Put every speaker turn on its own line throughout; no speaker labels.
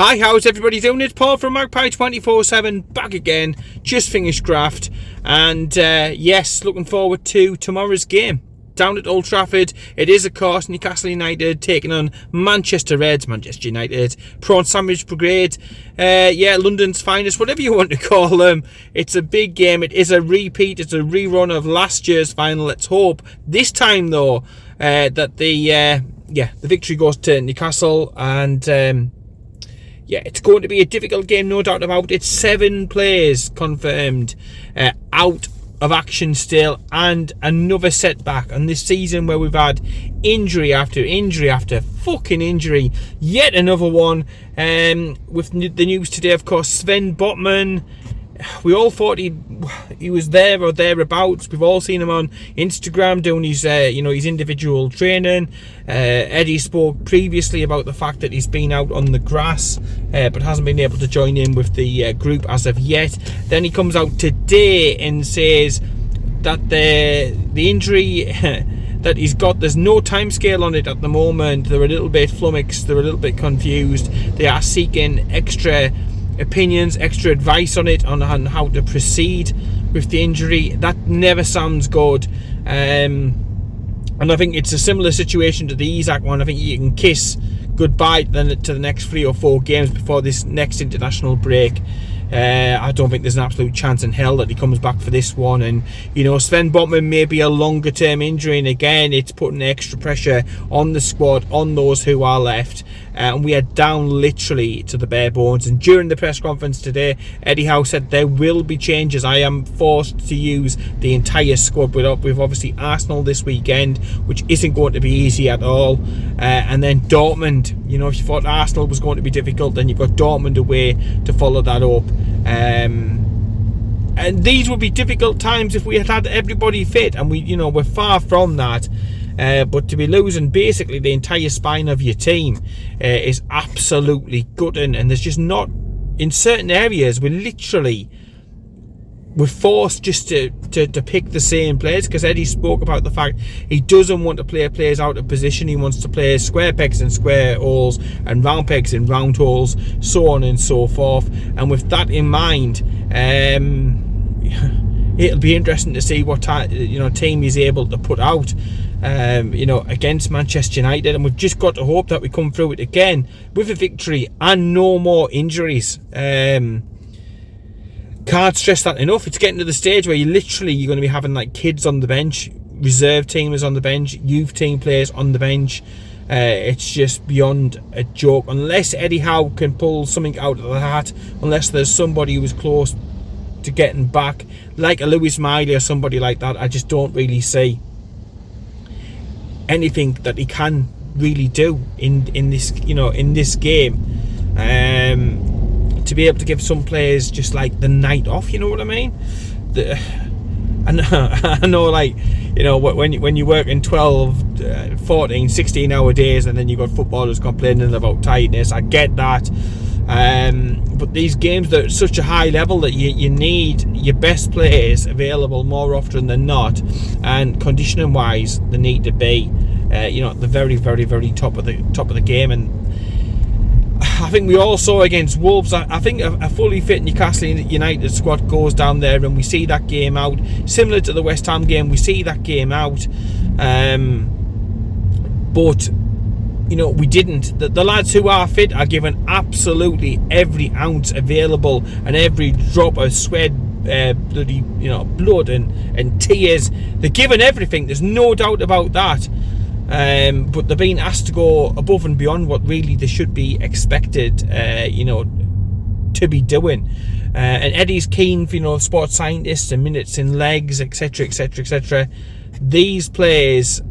Hi, how's everybody doing? It's Paul from Magpie 24/7 back again. Just finished graft, and yes, looking forward to tomorrow's game down at Old Trafford. It is, of course, Newcastle United taking on Manchester Reds, Manchester United, Prawn Sandwich Brigade. London's finest, whatever you want to call them. It's a big game. It is a repeat. It's a rerun of last year's final. Let's hope this time, though, that the victory goes to Newcastle, and it's going to be a difficult game, no doubt about it. 7 players confirmed out of action still, and another setback on this season where we've had injury after injury after fucking injury. Yet another one. With the news today, of course, Sven Botman. We all thought he was there or thereabouts. We've all seen him on Instagram doing his his individual training. Eddie spoke previously about the fact that he's been out on the grass, but hasn't been able to join in with the group as of yet. Then he comes out today and says that the injury that he's got, there's no time scale on it at the moment. They're a little bit flummoxed. They're a little bit confused. They are seeking extra opinions, extra advice on it, on how to proceed with the injury. That never sounds good, and I think it's a similar situation to the Isaac one. I think you can kiss goodbye then to the next 3 or 4 games before this next international break. I don't think there's an absolute chance in hell that he comes back for this one. And Sven Botman may be a longer term injury, and again it's putting extra pressure on the squad, on those who are left, and we are down literally to the bare bones. And during the press conference today, Eddie Howe said there will be changes. I am forced to use the entire squad. We've obviously Arsenal this weekend, which isn't going to be easy at all, and then Dortmund. If you thought Arsenal was going to be difficult, then you've got Dortmund away to follow that up. And these would be difficult times if we had everybody fit, and we're far from that. But to be losing basically the entire spine of your team is absolutely gutting, and there's just not, in certain areas, we're forced just to pick the same players, because Eddie spoke about the fact he doesn't want to play players out of position. He wants to play square pegs in square holes and round pegs in round holes, so on and so forth. And with that in mind, it'll be interesting to see what team he's able to put out against Manchester United, and we've just got to hope that we come through it again with a victory and no more injuries. Can't stress that enough. It's getting to the stage where you're going to be having like kids on the bench, reserve teamers on the bench, youth team players on the bench. It's just beyond a joke. Unless Eddie Howe can pull something out of the hat, unless there's somebody who's close to getting back, like a Lewis Miley or somebody like that, I just don't really see anything that he can really do in this game. To be able to give some players just like the night off, you know what I mean? I know, like, when you work in 12, 14, 16 hour days, and then you got footballers complaining about tiredness. I get that. But these games, they're at such a high level that you need your best players available more often than not, and conditioning wise they need to be at the very, very, very top of the game. And I think we all saw against Wolves, I think a fully fit Newcastle United squad goes down there and we see that game out. Similar to the West Ham game, we see that game out. But we didn't. The lads who are fit are given absolutely every ounce available and every drop of sweat, blood and tears. They're given everything. There's no doubt about that. But they're being asked to go above and beyond what really they should be expected, to be doing. And Eddie's keen for sports scientists and minutes in legs, etc., etc., etc. These players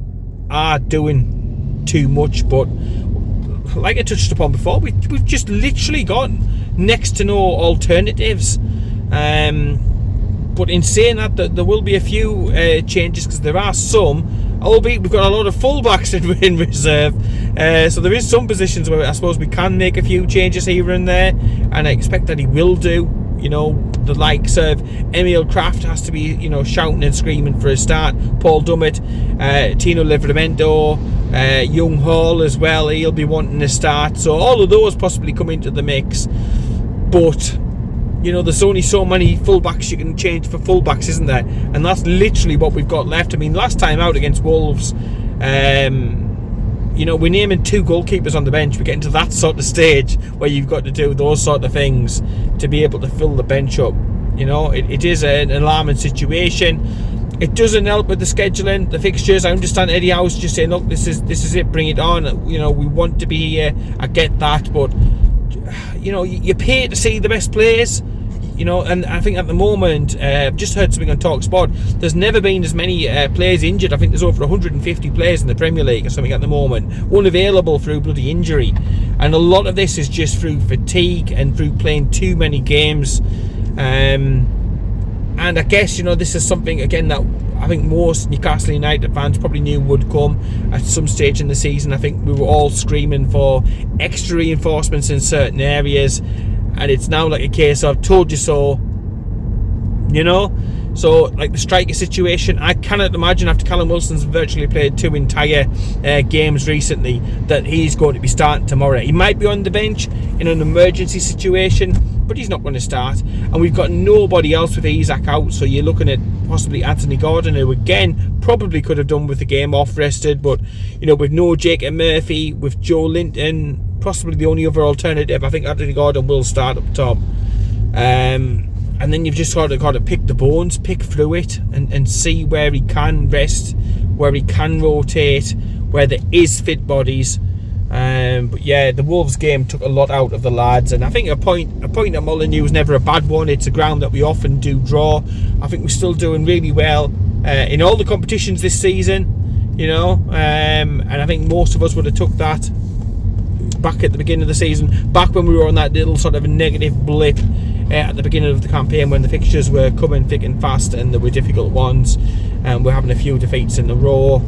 are doing too much, but like I touched upon before, we've just literally got next to no alternatives. But in saying that, there will be a few changes, because there are some. Albeit we've got a lot of fullbacks in reserve, so there is some positions where I suppose we can make a few changes here and there, and I expect that he will do. The likes of Emil Kraft has to be shouting and screaming for a start. Paul Dummett, Tino Livramento, Young Hall as well, he'll be wanting to start. So all of those possibly come into the mix. But, you know, there's only so many fullbacks you can change for fullbacks, isn't there? And that's literally what we've got left. I mean, last time out against Wolves, you know, we're naming 2 goalkeepers on the bench. We're getting to that sort of stage where you've got to do those sort of things to be able to fill the bench up. You know, it is an alarming situation. It doesn't help with the scheduling, the fixtures. I understand Eddie Howe's just saying, look, this is it, bring it on. You know, we want to be here. I get that, but you know, you pay to see the best players. You know, and I think at the moment, I've just heard something on TalkSport, there's never been as many players injured. I think there's over 150 players in the Premier League or something at the moment, unavailable through bloody injury. And a lot of this is just through fatigue and through playing too many games. And I guess, you know, this is something, again, that I think most Newcastle United fans probably knew would come at some stage in the season. I think we were all screaming for extra reinforcements in certain areas. And it's now like a case of told you so, you know. So like the striker situation, I cannot imagine, after Callum Wilson's virtually played 2 entire games recently, that he's going to be starting tomorrow. He might be on the bench in an emergency situation, but he's not going to start. And we've got nobody else with Isaac out, so you're looking at possibly Anthony Gordon, who again probably could have done with the game off rested, but you know, with no Jacob Murphy, with Joe Linton, possibly the only other alternative, I think Anthony Gordon will start up top. And then you've just got to pick the bones, pick through it, and see where he can rest, where he can rotate, where there is fit bodies. But yeah, the Wolves game took a lot out of the lads, and I think a point at Molineux was never a bad one. It's a ground that we often do draw. I think we're still doing really well in all the competitions this season, you know, and I think most of us would have took that back at the beginning of the season, back when we were on that little sort of a negative blip at the beginning of the campaign, when the fixtures were coming thick and fast and there were difficult ones, and we're having a few defeats in a row.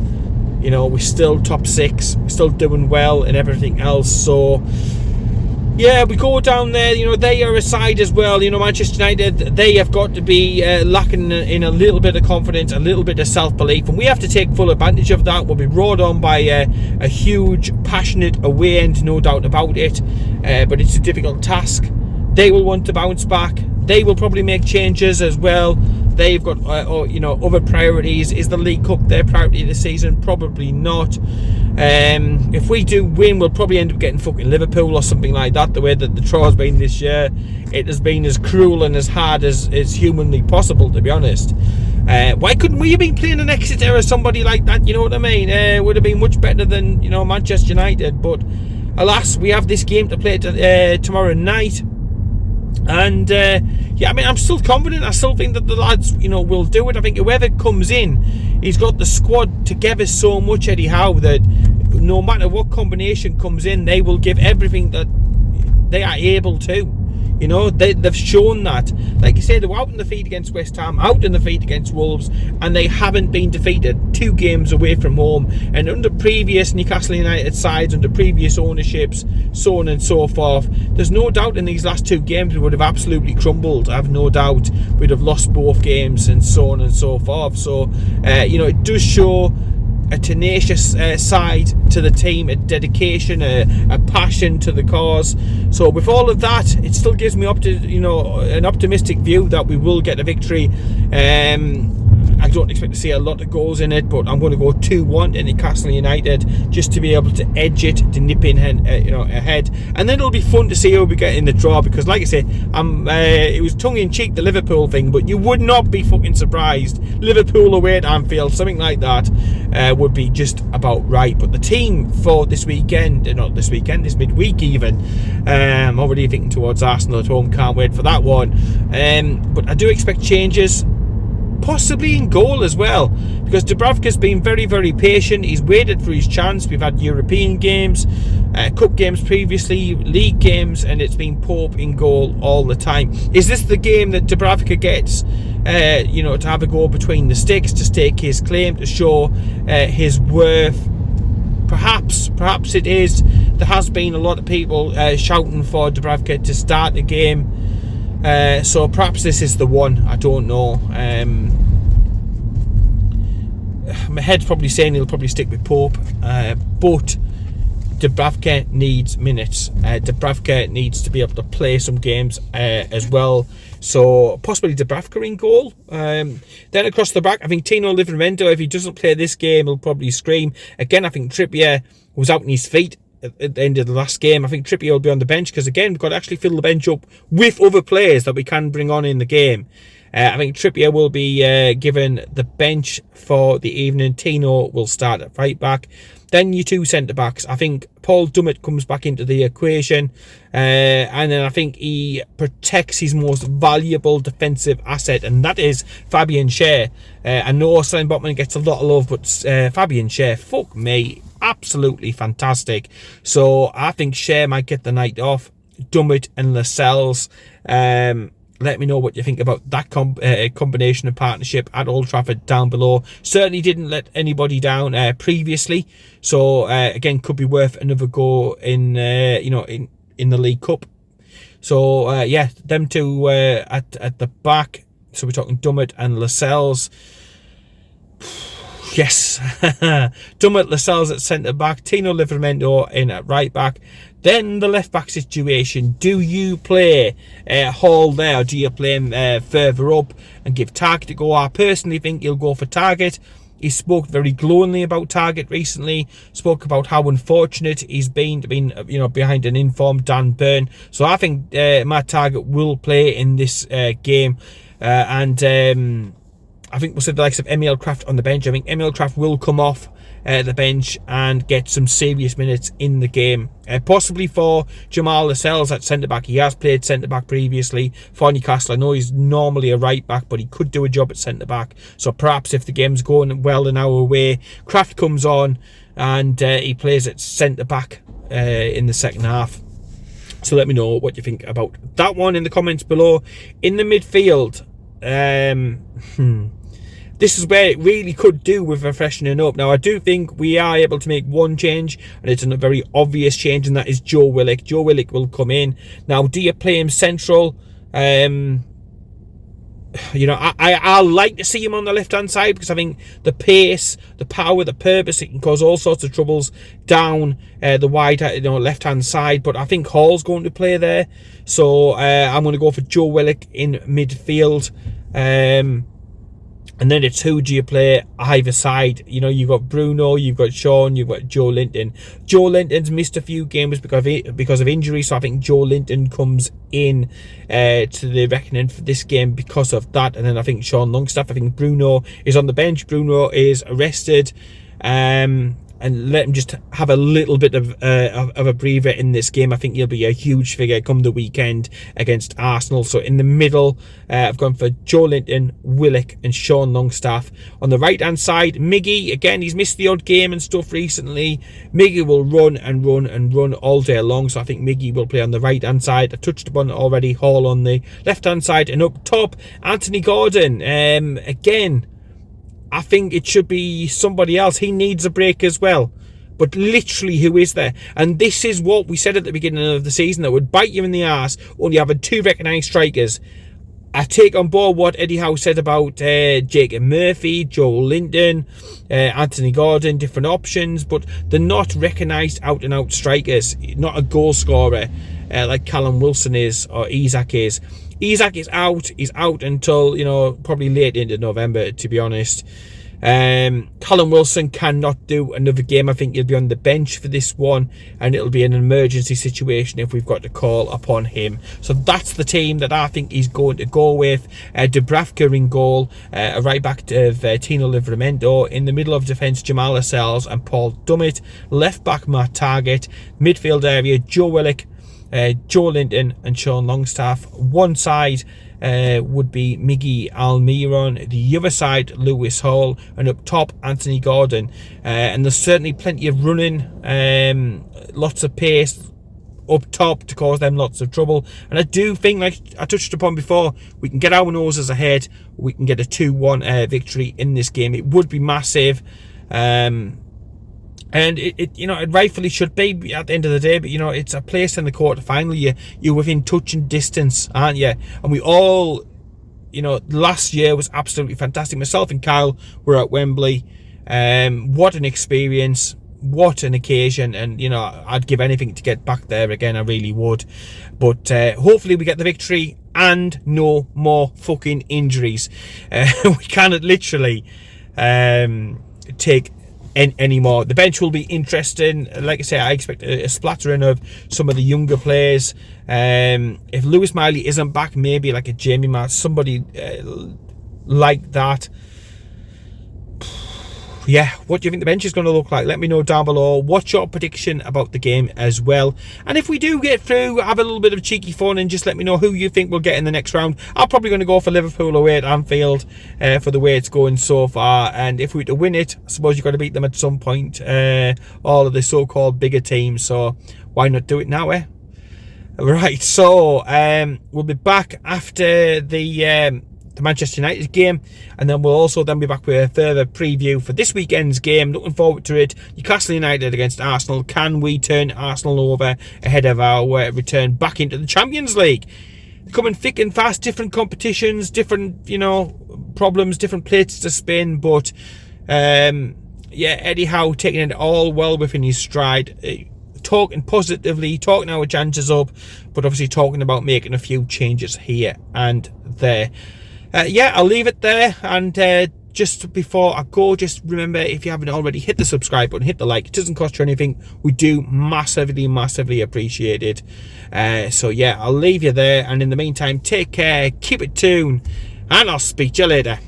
You know, we're still top 6, we're still doing well and everything else. So yeah, we go down there, you know, they are a side as well, you know, Manchester United, they have got to be lacking in a little bit of confidence, a little bit of self-belief, and we have to take full advantage of that. We'll be roared on by a huge, passionate away end, no doubt about it, but it's a difficult task. They will want to bounce back. They will probably make changes as well. They've got you know, other priorities. Is the League Cup their priority this season? Probably not. If we do win, we'll probably end up getting fucking Liverpool or something like that. The way that the draw has been this year, it has been as cruel and as hard as humanly possible, to be honest. Why couldn't we have been playing an Exeter or somebody like that? You know what I mean? It would have been much better than, you know, Manchester United. But alas, we have this game to play tomorrow night. And yeah, I mean, I'm still confident. I still think that the lads, you know, will do it. I think whoever comes in, he's got the squad together so much, Eddie Howe, that no matter what combination comes in, they will give everything that they are able to. You know, they've shown that. Like you say, they were out in the feed against West Ham, out in the feed against Wolves, and they haven't been defeated. 2 games away from home. And under previous Newcastle United sides, under previous ownerships, so on and so forth, there's no doubt in these last 2 games we would have absolutely crumbled. I have no doubt we'd have lost both games, and so on and so forth. So, you know, it does show a tenacious side to the team, a dedication, a passion to the cause. So with all of that, it still gives me an optimistic view that we will get a victory. I don't expect to see a lot of goals in it, but I'm going to go 2-1 in Newcastle United, just to be able to edge it, to nip in ahead. And then it'll be fun to see how we get in the draw, because like I say, it was tongue-in-cheek, the Liverpool thing, but you would not be fucking surprised. Liverpool away at Anfield, something like that, would be just about right. But the team for this weekend, this midweek even, already thinking towards Arsenal at home, can't wait for that one. But I do expect changes, possibly in goal as well, because Dubravka's been very, very patient. He's waited for his chance. We've had European games, cup games previously, league games, and it's been Pope in goal all the time. Is this the game that Dubravka gets, to have a go between the sticks, to stake his claim, to show his worth? Perhaps it is. There has been a lot of people shouting for Dubravka to start the game. So perhaps this is the one. I don't know. my head's probably saying he'll probably stick with Pope, but Dubravka needs minutes. Dubravka needs to be able to play some games as well. So possibly Dubravka in goal. Then across the back, I think Tino Livramento, if he doesn't play this game, he'll probably scream. Again, I think Trippier was out on his feet at the end of the last game. I think Trippier will be on the bench because, again, we've got to actually fill the bench up with other players that we can bring on in the game. I think Trippier will be given the bench for the evening. Tino will start at right back. Then your two centre-backs. I think Paul Dummett comes back into the equation. And then I think he protects his most valuable defensive asset, and that is Fabian Schär. I know Sven Botman gets a lot of love, but Fabian Schär, fuck me, absolutely fantastic. So I think Schär might get the night off. Dummett and Lascelles. Let me know what you think about that combination of partnership at Old Trafford down below. Certainly didn't let anybody down previously, so again, could be worth another go in in the League Cup. So yeah, them two at the back. So we're talking Dummett and Lascelles. Yes, Dummett, Lascelles at centre back, Tino Livramento in at right back. Then the left back situation. Do you play Hall there, or do you play him further up and give Target a go? I personally think he'll go for Target. He spoke very glowingly about Target recently. Spoke about how unfortunate he's been to be, behind an informed Dan Burn. So I think Matt Target will play in this game, and I think we'll see the likes of Emil Kraft on the bench. I think Emil Kraft will come off the bench and get some serious minutes in the game. Possibly for Jamal Lascelles at centre-back. He has played centre-back previously for Newcastle. I know he's normally a right-back, but he could do a job at centre-back. So perhaps if the game's going well in our way, Kraft comes on and he plays at centre-back in the second half. So let me know what you think about that one in the comments below. In the midfield, this is where it really could do with a freshening up. Now, I do think we are able to make one change, and it's a very obvious change, and that is Joe Willock. Joe Willock will come in. Now, do you play him central? I like to see him on the left-hand side because I think the pace, the power, the purpose, it can cause all sorts of troubles down the wide left-hand side. But I think Hall's going to play there. So I'm going to go for Joe Willock in midfield. And then it's who do you play either side? You've got Bruno, you've got Sean, you've got Joe Linton. Joe Linton's missed a few games because of injury, so I think Joe Linton comes in to the reckoning for this game because of that. And then I think Sean Longstaff, I think Bruno is on the bench. Bruno is arrested. And let him just have a little bit of a breather in this game. I think he'll be a huge figure come the weekend against Arsenal. So in the middle, I've gone for Joe Linton, Willock and Sean Longstaff. On the right-hand side, Miggy, again, he's missed the odd game and stuff recently. Miggy will run and run and run all day long. So I think Miggy will play on the right-hand side. I touched upon it already. Hall on the left-hand side. And up top, Anthony Gordon. Again, I think it should be somebody else. He needs a break as well. But literally, who is there? And this is what we said at the beginning of the season, that would bite you in the arse only having two recognised strikers. I take on board what Eddie Howe said about Jacob Murphy, Joel Linton, Anthony Gordon, different options, but they're not recognised out-and-out strikers. Not a goal scorer like Callum Wilson is or Isak is. Isak is out. He's out until, probably late into November, to be honest. Callum Wilson cannot do another game. I think he'll be on the bench for this one, and it'll be an emergency situation if we've got to call upon him. So that's the team that I think he's going to go with. Dubravka in goal, a right back of Tino Livramento. In the middle of defence, Jamal Lascelles and Paul Dummett. Left back, Matt Target. Midfield area, Joe Willock, Joe Linton and Sean Longstaff. One side would be Miggy Almiron, the other side Lewis Hall, and up top Anthony Gordon. And there's certainly plenty of running, lots of pace up top to cause them lots of trouble. And I do think, like I touched upon before, we can get our noses ahead. We can get a 2-1 victory in this game. It would be massive. And it rightfully should be at the end of the day, but it's a place in the quarter-final. You're within touch and distance, aren't you? And we all, last year was absolutely fantastic. Myself and Kyle were at Wembley. What an experience. What an occasion, and you know, I'd give anything to get back there again. I really would. But hopefully we get the victory and no more fucking injuries. We cannot literally take any more. The bench will be interesting. Like I say, I expect a splattering of some of the younger players. If Lewis Miley isn't back, maybe like a Jamie Matt, somebody like that. Yeah, what do you think the bench is going to look like? Let me know down below. What's your prediction about the game as well? And if we do get through, have a little bit of cheeky fun and just let me know who you think will get in the next round. I'm probably going to go for Liverpool away at Anfield for the way it's going so far. And if we were to win it, I suppose you've got to beat them at some point. All of the so-called bigger teams. So why not do it now, eh? Right, so we'll be back after the Manchester United game, and then we'll also be back with a further preview for this weekend's game. Looking forward to it. Newcastle United against Arsenal. Can we turn Arsenal over ahead of our return back into the Champions League? Coming thick and fast, different competitions, different, you know, problems, different plates to spin, but yeah, Eddie Howe taking it all well within his stride. Talking positively, talking our chances up, but obviously talking about making a few changes here and there. Yeah, I'll leave it there, and just before I go, just remember, if you haven't already, hit the subscribe button, hit the like. It doesn't cost you anything. We do massively appreciate it. So yeah, I'll leave you there, and in the meantime, take care, keep it tuned, and I'll speak to you later.